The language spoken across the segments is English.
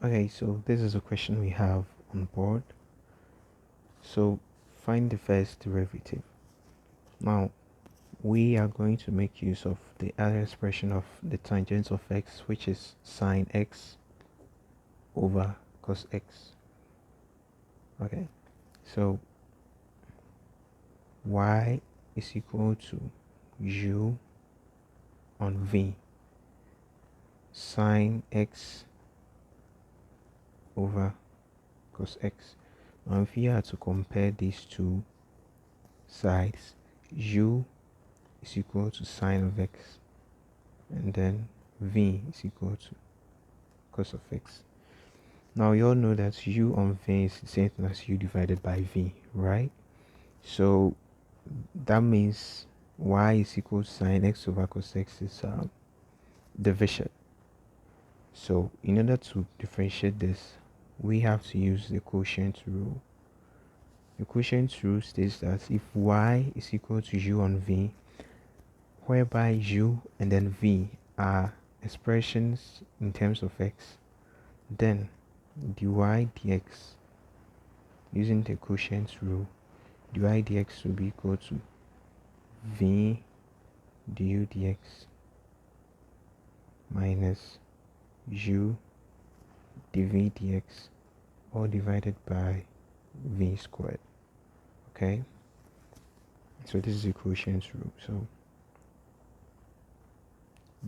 Okay, so this is a question we have on board. So find the first derivative. Now we are going to make use of the other expression of the tangent of x, which is sine x over cos x. Okay, so y is equal to u on v sine x over cos x. Now if you are to compare these two sides, u is equal to sine of x, and then v is equal to cos of x. Now you all know that u on v is the same thing as u divided by v, right? So that means y is equal to sine x over cos x is division. So in order to differentiate this, we have to use the quotient rule. The quotient rule states that if y is equal to u on v, whereby u and then v are expressions in terms of x, then dy dx, using the quotient rule, dy dx will be equal to v du dx minus u dv dx, all divided by v squared. Okay, so this is the quotient rule. So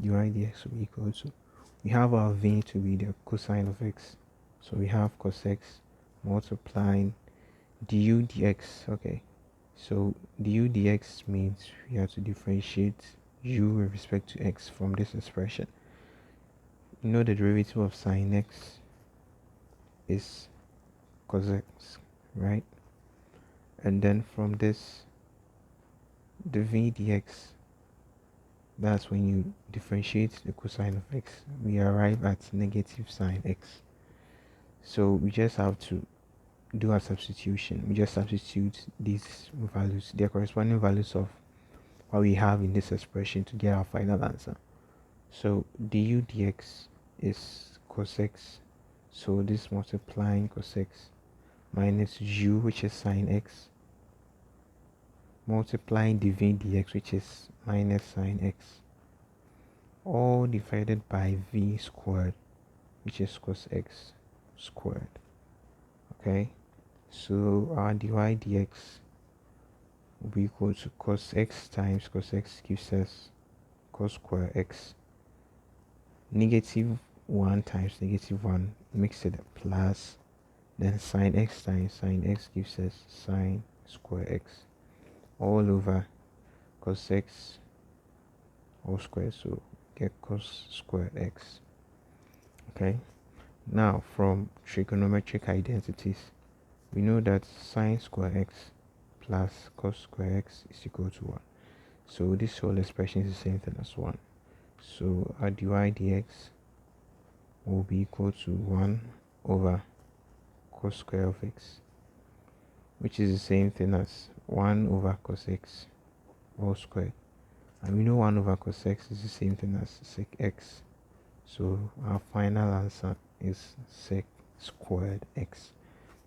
dy dx will be equal to, we have our v to be the cosine of x, so we have cos x multiplying du dx. Okay, so du dx means we have to differentiate u with respect to x from this expression. You know the derivative of sine x is cos x, right? And then from this, the v dx, that's when you differentiate the cosine of x, we arrive at negative sine x. So we just have to do a substitution. We just substitute these values, their corresponding values of what we have in this expression, to get our final answer. So du dx is cos x, so this multiplying cos x minus u, which is sine x, multiplying dv dx, which is minus sine x, all divided by v squared, which is cos x squared. Okay, so our dy dx will be equal to cos x times cos x gives us cos square x, negative 1 times negative 1 makes it a plus, then sine x times sine x gives us sine square x, all over cos x all squared, so get cos squared x. Okay, now from trigonometric identities, we know that sine square x plus cos square x is equal to 1. So this whole expression is the same thing as 1. So our dy dx will be equal to 1 over cos square of x, which is the same thing as 1 over cos x all squared. And we know 1 over cos x is the same thing as sec x. So our final answer is sec squared x.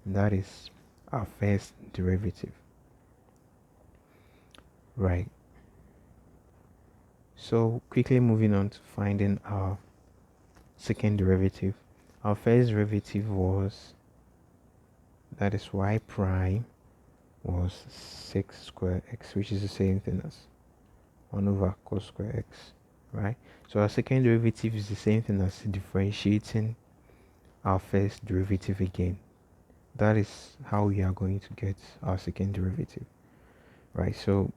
And that is our first derivative. Right. So quickly moving on to finding our second derivative. Our first derivative was, that is y prime, was sec square x, which is the same thing as 1 over cos square x, right? So our second derivative is the same thing as differentiating our first derivative again. That is how we are going to get our second derivative, right? So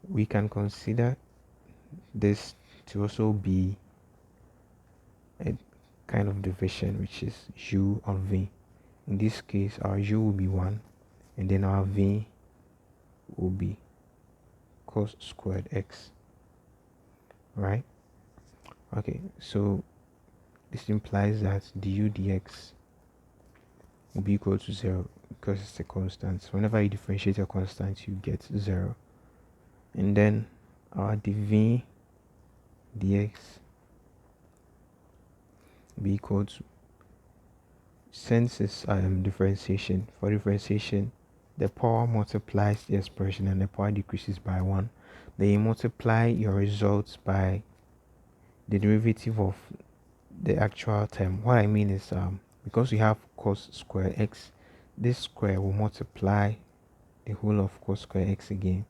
we can consider this to also be a kind of division, which is u on v. In this case, our u will be 1, and then our v will be cos squared x, right? Okay, so this implies that du dx will be equal to 0 because it's a constant. So whenever you differentiate a constant, you get 0. And then our dv dx be equal to, since it's differentiation, for differentiation, the power multiplies the expression and the power decreases by 1. Then you multiply your results by the derivative of the actual term. What I mean is because we have cos square x, this square will multiply the whole of cos square x again,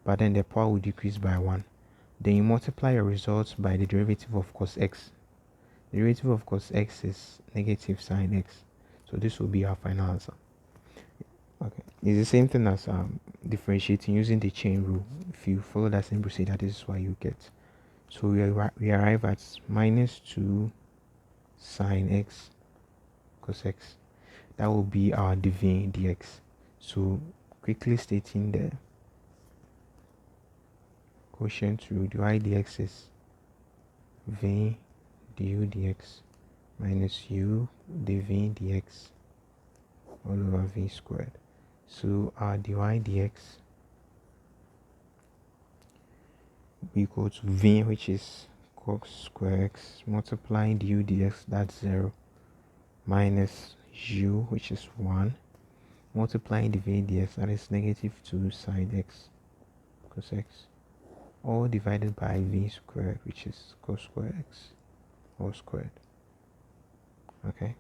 but then the power will decrease by 1. Then you multiply your results by the derivative of cos x. The derivative of cos x is negative sine x. So this will be our final answer. Okay, it's the same thing as differentiating using the chain rule. If you follow that same procedure, this is what you get. So we arrive at minus 2 sine x cos x. That will be our dv dx. So quickly stating the quotient rule, dy dx is v du dx minus u dv dx all over v squared. So our dy dx will be equal to v, which is cos square x, multiplying du dx, that's 0, minus u, which is 1, multiplying dv dx, that is negative 2 sine x cos x, all divided by v squared, which is cos square x all squared. Okay,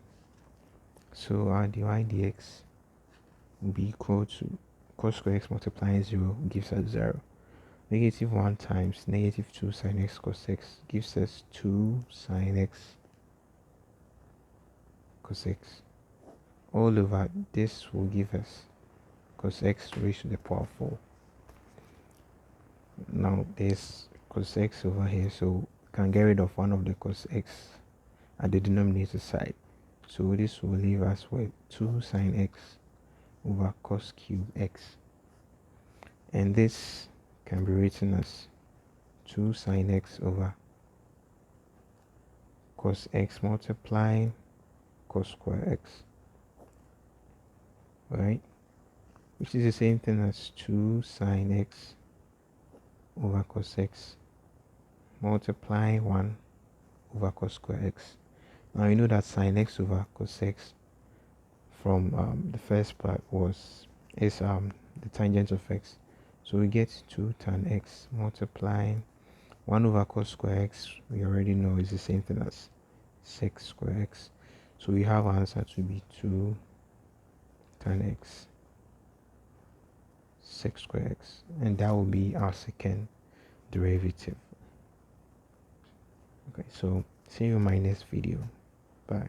so our dy dx will be equal to cos square x multiplying 0 gives us 0. Negative 1 times negative 2 sine x cos x gives us 2 sine x cos x. All over this will give us cos x raised to the power 4. Now there's cos x over here, so we can get rid of one of the cos x at the denominator side. So this will leave us with 2 sine x over cos cube x. And this can be written as 2 sine x over cos x multiplying cos square x, right? Which is the same thing as 2 sine x over cos x multiplying 1 over cos square x. Now you know that sine x over cos x from the first part is the tangent of x. So we get 2 tan x multiplying 1 over cos square x, we already know is the same thing as sec square x. So we have our answer to be 2 tan x sec square x, and that will be our second derivative. Okay, so see you in my next video. Bye.